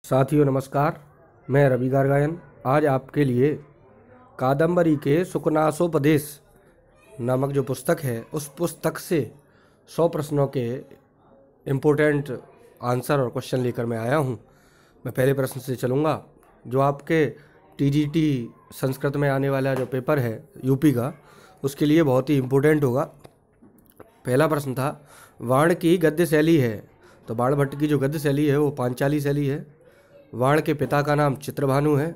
साथियों नमस्कार, मैं रवि गारगायन आज आपके लिए कादम्बरी के सुकनासोपदेश नामक जो पुस्तक है उस पुस्तक से 100 प्रश्नों के इम्पोर्टेंट आंसर और क्वेश्चन लेकर मैं आया हूं। मैं पहले प्रश्न से चलूँगा जो आपके टीजीटी संस्कृत में आने वाला जो पेपर है यूपी का, उसके लिए बहुत ही इम्पोर्टेंट होगा। पहला प्रश्न था वाण की गद्य शैली है, तो बाणभट्ट की जो गद्य शैली है वो पांचाली शैली है। वाण के पिता का नाम चित्रभानु है।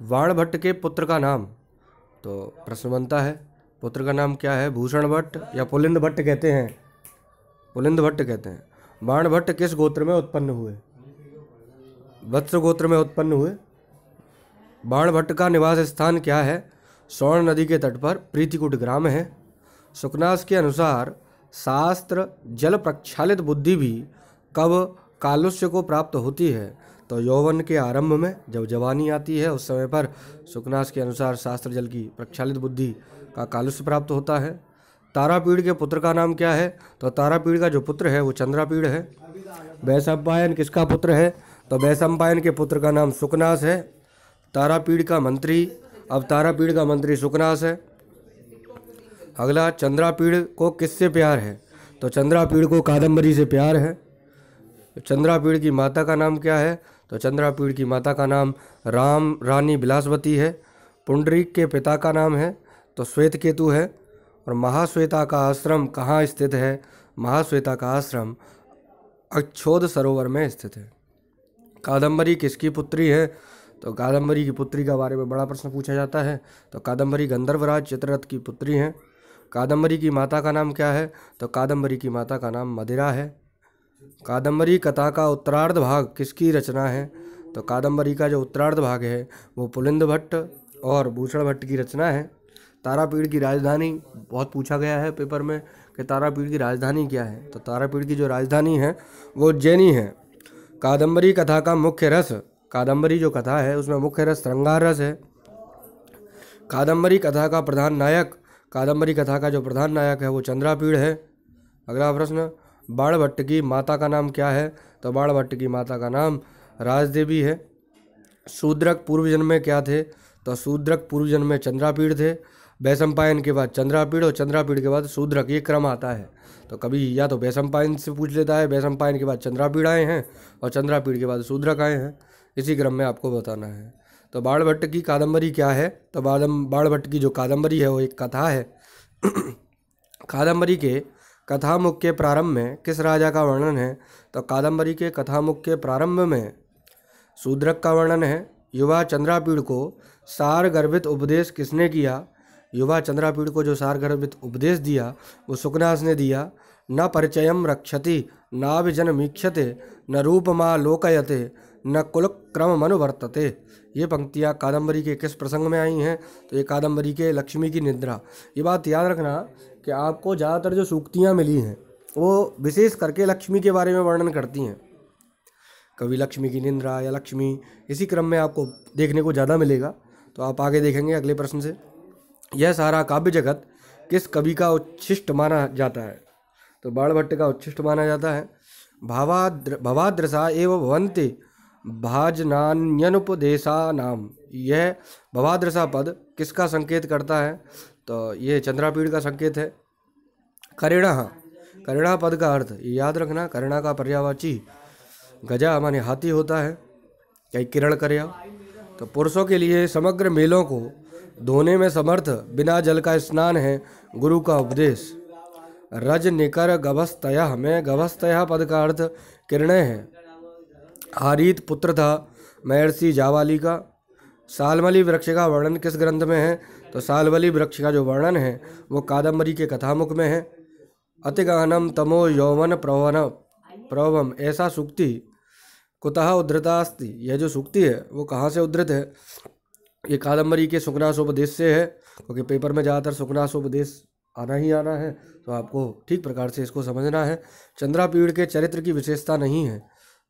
वाणभट्ट के पुत्र का नाम, तो प्रश्न बनता है पुत्र का नाम क्या है, भूषण भट्ट या पुलिंद भट्ट कहते हैं, पुलिंद भट्ट कहते हैं। बाणभट्ट किस गोत्र में उत्पन्न हुए, वत्स गोत्र में उत्पन्न हुए। बाणभट्ट का निवास स्थान क्या है, स्वर्ण नदी के तट पर प्रीतिकुट ग्राम है। सुकनास के अनुसार शास्त्र जल प्रक्षालित बुद्धि भी कब कालुष्य को प्राप्त होती है, तो यौवन के आरंभ में, जब जवानी आती है उस समय पर सुकनास के अनुसार शास्त्र जल की प्रक्षालित बुद्धि का कालुष्य प्राप्त होता है। तारापीड़ के पुत्र का नाम क्या है, तो तारापीड़ का जो पुत्र है वो चंद्रापीड़ है। वैशंपायन किसका पुत्र है, तो वैशंपायन के पुत्र का नाम सुकनास है। तारापीड़ का मंत्री, अब तारापीड़ का मंत्री सुकनास है। अगला, चंद्रापीड़ को किससे प्यार है, तो चंद्रापीड़ को कादम्बरी से प्यार है। चंद्रापीड़ की माता का नाम क्या है, तो चंद्रापीड़ की माता का नाम राम रानी बिलासवती है। पुंडरीक के पिता का नाम है तो श्वेत केतु है। और महाश्वेता का आश्रम कहाँ स्थित है, महाश्वेता का आश्रम अक्षोद सरोवर में स्थित है। कादम्बरी किसकी पुत्री है, तो कादम्बरी की पुत्री के बारे में बड़ा प्रश्न पूछा जाता है, तो कादम्बरी गंधर्वराज चित्ररथ की पुत्री हैं। कादम्बरी की माता का नाम क्या है, तो कादम्बरी की माता का नाम मदिरा है। कादम्बरी कथा का उत्तरार्ध भाग किसकी रचना है, तो कादम्बरी का जो उत्तरार्ध भाग है वो पुलिंद भट्ट और भूषण भट्ट की रचना है। तारापीड़ की राजधानी बहुत पूछा गया है पेपर में कि तारापीड़ की राजधानी क्या है, तो तारापीड़ की जो राजधानी है वो उज्जैनी है। कादम्बरी कथा का मुख्य रस, कादम्बरी जो कथा है उसमें मुख्य रस श्रृंगार रस है। कादम्बरी कथा का प्रधान नायक, कादम्बरी कथा का जो प्रधान नायक है वो चंद्रापीड़ है। अगला प्रश्न, बाणभट्ट की माता का नाम क्या है, तो बाणभट्ट की माता का नाम राजदेवी है। शूद्रक पूर्व जन्म में क्या थे, तो शूद्रक पूर्व जन्म में चंद्रापीड़ थे। वैशंपायन के बाद चंद्रापीड़ और चंद्रापीड़ के बाद शूद्रक, ये क्रम आता है। तो कभी या तो वैशंपायन से पूछ लेता है, वैशंपायन के बाद चंद्रापीड़ आए हैं और चंद्रापीड़ के बाद शूद्रक आए हैं, इसी क्रम में आपको बताना है। तो बाणभट्ट की कादम्बरी क्या है, तो बाणभट्ट की जो कादम्बरी है वो एक कथा है। कादम्बरी के कथामुख के प्रारंभ में किस राजा का वर्णन है, तो कादम्बरी के कथामुख के प्रारंभ में शूद्रक का वर्णन है। युवा चंद्रापीड़ को सार गर्भित उपदेश किसने किया, युवा चंद्रापीड़ को जो सार गर्भित उपदेश दिया वो सुकनास ने दिया। न परिचयम रक्षति नाभिजनमीक्षते न रूपमा लोकयते न कुलक्रम मनुवर्तते। ये पंक्तियाँ कादम्बरी के किस प्रसंग में आई हैं, तो ये कादम्बरी के लक्ष्मी की निद्रा। ये बात याद रखना कि आपको ज़्यादातर जो सूक्तियाँ मिली हैं वो विशेष करके लक्ष्मी के बारे में वर्णन करती हैं। कभी लक्ष्मी की निद्रा या लक्ष्मी, इसी क्रम में आपको देखने को ज़्यादा मिलेगा। तो आप आगे देखेंगे अगले प्रश्न से। यह सारा काव्य जगत किस कवि का उच्छिष्ट माना जाता है, तो बाणभट्ट का उच्छिष्ट माना जाता है। भवादृशा एव भवन्ति भाजनान्यनुपदेशा नाम, यह भवादृशा पद किसका संकेत करता है, तो ये चंद्रापीड़ का संकेत है। करिणा, करिणा पद का अर्थ याद रखना, करिणा का पर्यायवाची गजा माने हाथी होता है, कई किरण करया। तो पुरुषों के लिए समग्र मेलों को धोने में समर्थ बिना जल का स्नान है गुरु का उपदेश। रज निकर गभस्तया में गभस्तया पद का अर्थ किरणें है। हारीत पुत्र था महर्षि जावाली का। सालमली वृक्ष का वर्णन किस ग्रंथ में है, तो सालमली वृक्ष का जो वर्णन है वो कादम्बरी के कथामुख में है। अतिगहनम तमो यौवन प्रवम, ऐसा सूक्ति कुतः उद्धृता अस्ति, यह जो सूक्ति है वो कहाँ से उद्धृत है, ये कादम्बरी के सुकनासोपदेश से है, क्योंकि पेपर में ज़्यादातर सुकनासोपदेश आना ही आना है, तो आपको ठीक प्रकार से इसको समझना है। चंद्रापीड़ के चरित्र की विशेषता नहीं है,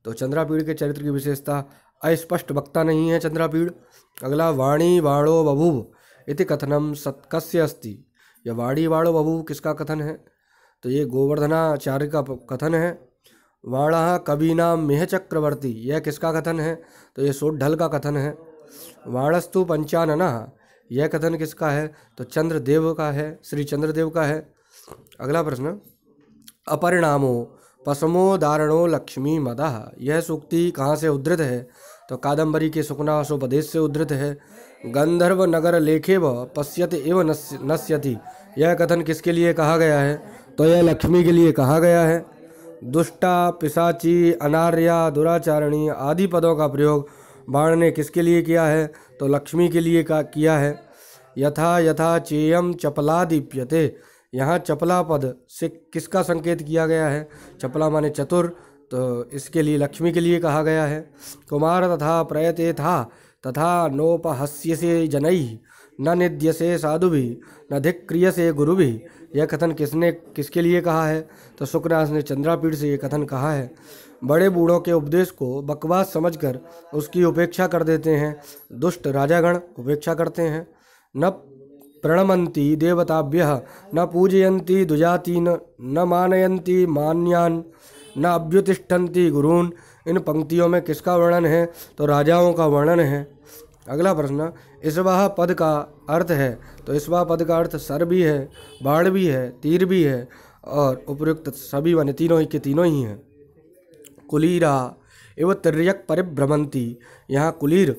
तो चंद्रापीड़ के चरित्र की विशेषता अस्पष्ट वक्ता नहीं है चंद्रापीड़। अगला, वाणी वाणो बभूव इति कथनम सत्कस्य अस्ति, यह वाणी वाणो बभूव किसका कथन है, तो ये गोवर्धनाचार्य का कथन है। वाणः कवीनां मिह चक्रवर्ती, यह किसका कथन है? तो ये सोढल का कथन है। वाणस्तु पंचाननः, यह कथन किसका है? तो चंद्रदेव का है, श्री चंद्रदेव का है। अगला प्रश्न, अपरिणामो पशमो दारणो लक्ष्मी मदः, यह सूक्ति कहाँ से उद्धृत है? तो कादम्बरी के सुकनासोपदेश से उद्धृत है। गंधर्व नगर लेखेव पश्यति एव नश्यति, यह कथन किसके लिए कहा गया है? तो यह लक्ष्मी के लिए कहा गया है। दुष्टा, पिशाची, अनार्या, दुराचारणी आदि पदों का प्रयोग बाण ने किसके लिए किया है? तो लक्ष्मी के लिए किया है। यथा यथा चेयम चपला दीप्यते, यहाँ चपला पद से किसका संकेत किया गया है? चपला माने चतुर, तो इसके लिए लक्ष्मी के लिए कहा गया है। कुमार तथा प्रयते था तथा नोपहस्यसे जनैः न निद्यसे साधुभिः न धिक्रियसे गुरुभिः, यह कथन किसके लिए कहा है? तो शुकनास ने चंद्रापीठ से ये कथन कहा है। बड़े बूढ़ों के उपदेश को बकवास समझकर उसकी उपेक्षा कर देते हैं, दुष्ट राजागण उपेक्षा करते हैं। न प्रणमन्ति देवताभ्यः न पूजयन्ति दुजातीन न मानयन्ति मान्यान् न अभ्युतिष्ठन्ति गुरून्, इन पंक्तियों में किसका वर्णन है? तो राजाओं का वर्णन है। अगला प्रश्न, इसवाह पद का अर्थ है? तो इसवाह पद का अर्थ सर भी है, बाण भी है, तीर भी है और उपयुक्त सभी माने तीनों ही के तीनों ही हैं। कुलीरा एवं तिर्यक परिभ्रमंती, यहाँ कुलीर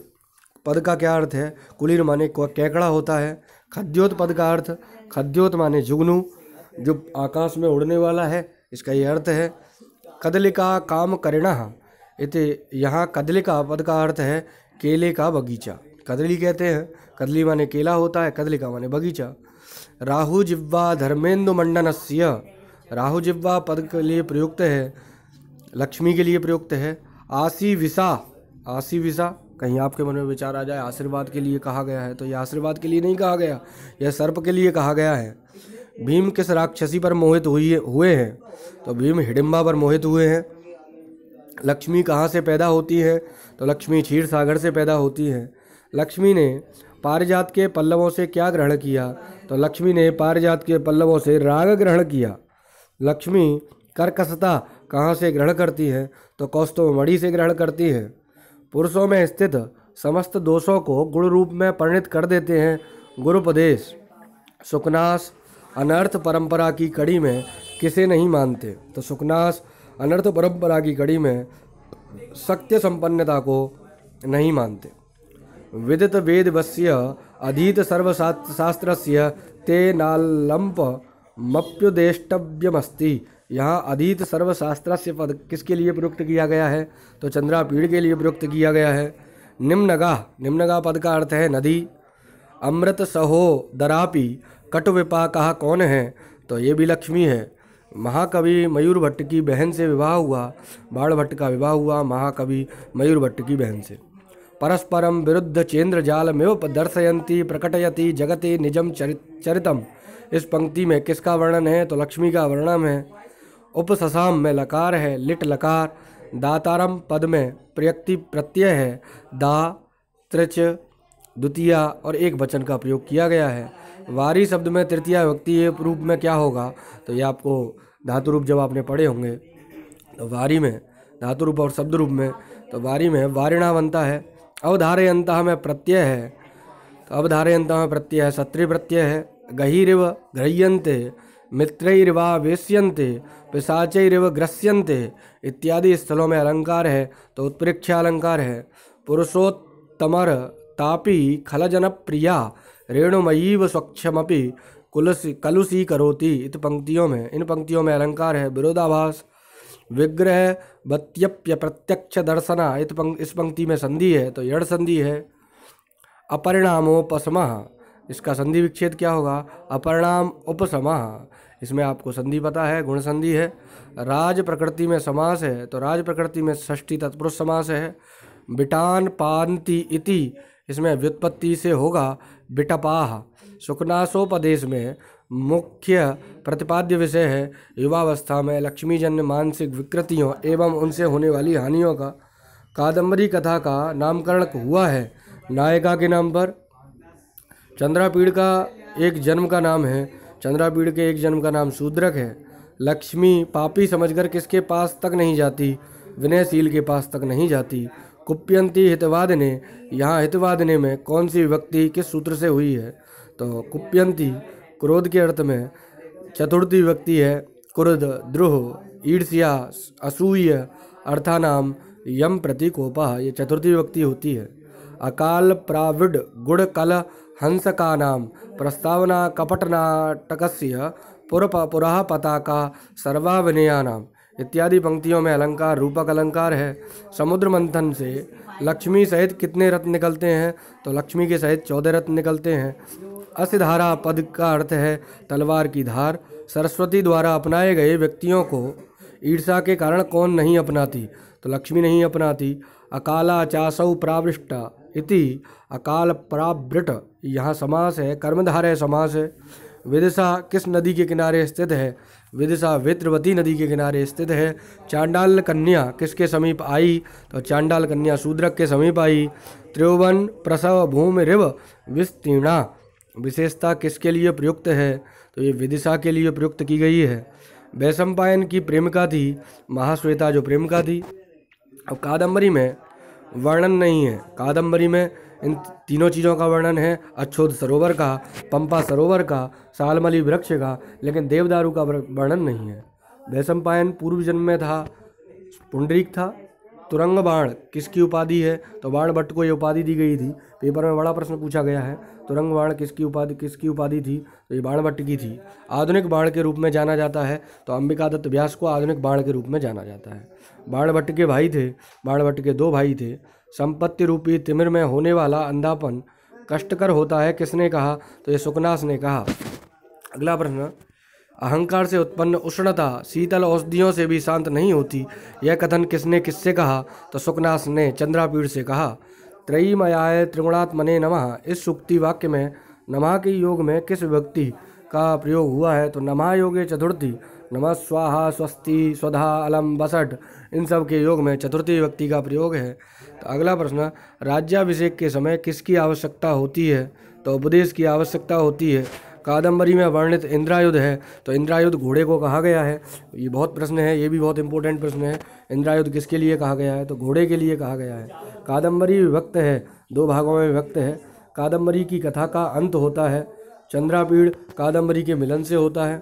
पद का क्या अर्थ है? कुलीर माने केकड़ा होता है। खद्योत पद का अर्थ, खद्योत माने जुगनू, जो आकाश में उड़ने वाला है, इसका ये अर्थ है। कदलिका काम करिणः, इति यहाँ कदलिका पद का अर्थ है केले का बगीचा, कदली कहते हैं, कदली माने केला होता है, कदलिका माने बगीचा। राहु जिह्वा धर्मेंदु मंडनस्य, राहु जिह्वा पद के लिए प्रयुक्त है, लक्ष्मी के लिए प्रयुक्त है। आशी विसा, आशी विसा, कहीं आपके मन में विचार आ जाए आशीर्वाद के लिए कहा गया है, तो यह आशीर्वाद के लिए नहीं कहा गया, यह सर्प के लिए कहा गया है। भीम किस राक्षसी पर मोहित हुए हैं? तो भीम हिडिंबा पर मोहित हुए हैं। लक्ष्मी कहाँ से पैदा होती है? तो लक्ष्मी क्षीर सागर से पैदा होती है। लक्ष्मी ने पारिजात के पल्लवों से क्या ग्रहण किया? तो लक्ष्मी ने पारिजात के पल्लवों से राग ग्रहण किया। लक्ष्मी कर्कशता कहाँ से ग्रहण करती है? तो कौस्तुभ मणि से ग्रहण करती है। पुरुषों में स्थित समस्त दोषों को गुण रूप में परिणित कर देते हैं गुरुपदेश। सुकनास अनर्थ परंपरा की कड़ी में किसे नहीं मानते? तो सुकनास अनर्थ परंपरा की कड़ी में सत्य संपन्नता को नहीं मानते। विदित वेदवस्य अधीत सर्वशास्त्रस्य ते नालंप मप्युदेष्टव्यमस्ति, यहाँ अधीत सर्वशास्त्रस्य पद किसके लिए प्रयुक्त किया गया है? तो चंद्रापीड़ के लिए प्रयुक्त किया गया है। निम्नगा, निम्नगा पद का अर्थ है नदी। अमृत सहो दरापि कटु विपाकः कौन है? तो ये भी लक्ष्मी है। महाकवि मयूर भट्ट की बहन से विवाह हुआ, बाण भट्ट का विवाह हुआ महाकवि मयूर भट्ट की बहन से। परस्परम विरुद्ध चेन्द्र जालमेव दर्शयन्ति प्रकटयति जगते निजम चरितम, इस पंक्ति में किसका वर्णन है? तो लक्ष्मी का वर्णन है। उपससाम में लकार है, लिट लकार। दातारम पद में प्रयक्ति प्रत्यय है, दा, त्रिच, द्वितीया और एक वचन का प्रयोग किया गया है। वारी शब्द में तृतीया विभक्ति रूप में क्या होगा? तो ये आपको धातु रूप जब आपने पढ़े होंगे तो वारी में धातु रूप और शब्द रूप में, तो वारी में वारिणा बनता है। अवधारयंतः में प्रत्यय है, तो अवधारयंतः में प्रत्यय है, सत्री प्रत्यय है। गहीरिव गृह्यन्ते मित्रैरिवा वेश्यन्ते पिशाचैरिव ग्रस्यन्ते इत्यादि स्थलों में अलंकार है, तो उत्प्रेक्षा अलंकार है। पुरुषोत्तमर तापी खलजन प्रिया रेणुमयीव स्वच्छमपि कलुषी करोति, इत पंक्तियों में, इन पंक्तियों में अलंकार है। विरोधाभास विग्रह बत्यप्य प्रत्यक्ष दर्शना, इस पंक्ति में संधि है, तो यड़ संधि है। अपरिणामोपशमः, इसका संधि विच्छेद क्या होगा? अपरिणाम उपशमः, इसमें आपको संधि पता है, गुण संधि है। राज प्रकृति में समास है, तो राज प्रकृति में षष्ठी तत्पुरुष समास है। बिटान पान्ति इति, इसमें व्युत्पत्ति से होगा बिटपाह। शुकनासोपदेश में मुख्य प्रतिपाद्य विषय है युवावस्था में लक्ष्मीजन्य मानसिक विकृतियों एवं उनसे होने वाली हानियों का। कादम्बरी कथा का नामकरण हुआ है नायिका के नाम पर। चंद्रापीड़ का एक जन्म का नाम है, चंद्रापीड़ के एक जन्म का नाम शूद्रक है। लक्ष्मी पापी समझकर किसके पास तक नहीं जाती, विनयशील के पास तक नहीं जाती। कुप्यंती हितवादिने, यहाँ हितवादिने में कौन सी विभक्ति किस सूत्र से हुई है, तो कुप्यंती क्रोध के अर्थ में चतुर्थी विभक्ति है। क्रोध, द्रोह, ईर्ष्या, असूय अर्थानाम यम प्रति कोपः, ये चतुर्थी विभक्ति होती है। अकाल प्राविड गुण कल हंस का नाम प्रस्तावना कपट नाटकस्य पुरः पताका सर्वाविनया नाम इत्यादि पंक्तियों में अलंकार रूपक अलंकार है। समुद्र मंथन से लक्ष्मी सहित कितने रत्न निकलते हैं, तो लक्ष्मी के सहित 14 रत्न निकलते हैं। अस्धारा पद का अर्थ है तलवार की धार। सरस्वती द्वारा अपनाए गए व्यक्तियों को ईर्षा के कारण कौन नहीं अपनाती, तो लक्ष्मी नहीं अपनाती। अकाला चासौ प्रावृष्टा इति अकाल प्रावृट, यहाँ समास है, कर्मधारय समास है। विदिशा किस नदी के किनारे स्थित है, विदिशा वेत्रवती नदी के किनारे स्थित है। चांडाल कन्या किसके समीप आई, तो चांडाल कन्या शूद्रक के समीप आई। त्रिभुवन प्रसव भूमि रिव विस्तीर्णा, विशेषता किसके लिए प्रयुक्त है, तो ये विदिशा के लिए प्रयुक्त की गई है। वैशंपायन की प्रेमिका थी महाश्वेता, जो प्रेमिका थी। अब कादम्बरी में वर्णन नहीं है, कादम्बरी में इन तीनों चीज़ों का वर्णन है, अच्छोद सरोवर का, पंपा सरोवर का, सालमली वृक्ष का, लेकिन देवदारू का वर्णन नहीं है। वैशंपायन पूर्व जन्म में था, पुंडरीक था। तुरंग बाण किसकी उपाधि है, तो बाण भट्ट को ये उपाधि दी गई थी। पेपर में बड़ा प्रश्न पूछा गया है, तुरंग बाण किसकी उपाधि थी, तो ये बाण भट्ट की थी। आधुनिक बाण के रूप में जाना जाता है, तो अंबिका दत्त व्यास को आधुनिक बाण के रूप में जाना जाता है। बाण भट्ट के भाई थे, बाण भट्ट के 2 भाई थे। संपत्ति रूपी तिमिर में होने वाला अंधापन कष्टकर होता है, किसने कहा, तो ये सुकनास ने कहा। अगला प्रश्न, अहंकार से उत्पन्न उष्णता शीतल औषधियों से भी शांत नहीं होती, यह कथन किसने किससे कहा, तो सुकनास ने चंद्रापीड़ से कहा। त्रयीमयाय त्रिगुणात्मने नमः, इस सूक्ति वाक्य में नमः के योग में किस विभक्ति का प्रयोग हुआ है, तो नमः योगे चतुर्थी, नमः स्वाहा स्वस्ति स्वधा अलम बसठ, इन सब के योग में चतुर्थी विभक्ति का प्रयोग है। तो अगला प्रश्न, राज्याभिषेक के समय किसकी आवश्यकता होती है, तो उपदेश की आवश्यकता होती है। कादम्बरी में वर्णित इंद्रायुध है, तो इंद्रायुध घोड़े को कहा गया है। ये बहुत प्रश्न है, ये भी बहुत इंपॉर्टेंट प्रश्न है। इंद्रायुध किसके लिए कहा गया है, तो घोड़े के लिए कहा गया है। कादम्बरी विभक्त है, 2 भागों में विभक्त है। कादम्बरी की कथा का अंत होता है, चंद्रापीड़ कादम्बरी के मिलन से होता है।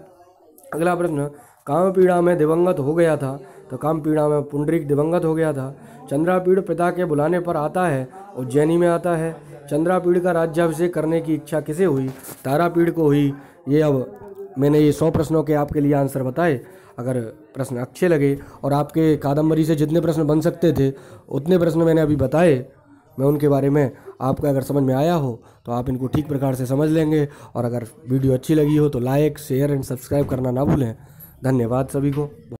अगला प्रश्न, कामपीड़ा में दिवंगत हो गया था, तो कामपीड़ा में पुंडरीक दिवंगत हो गया था। चंद्रापीड़ पिता के बुलाने पर आता है, उज्जैनी में आता है। चंद्रापीड़ का राज्याभिषेक करने की इच्छा किसे हुई, तारापीड़ को हुई। ये अब मैंने ये 100 प्रश्नों के आपके लिए आंसर बताए। अगर प्रश्न अच्छे लगे और आपके कादम्बरी से जितने प्रश्न बन सकते थे उतने प्रश्न मैंने अभी बताए, मैं उनके बारे में आपको अगर समझ में आया हो तो आप इनको ठीक प्रकार से समझ लेंगे। और अगर वीडियो अच्छी लगी हो तो लाइक शेयर एंड सब्सक्राइब करना ना भूलें। धन्यवाद सभी को।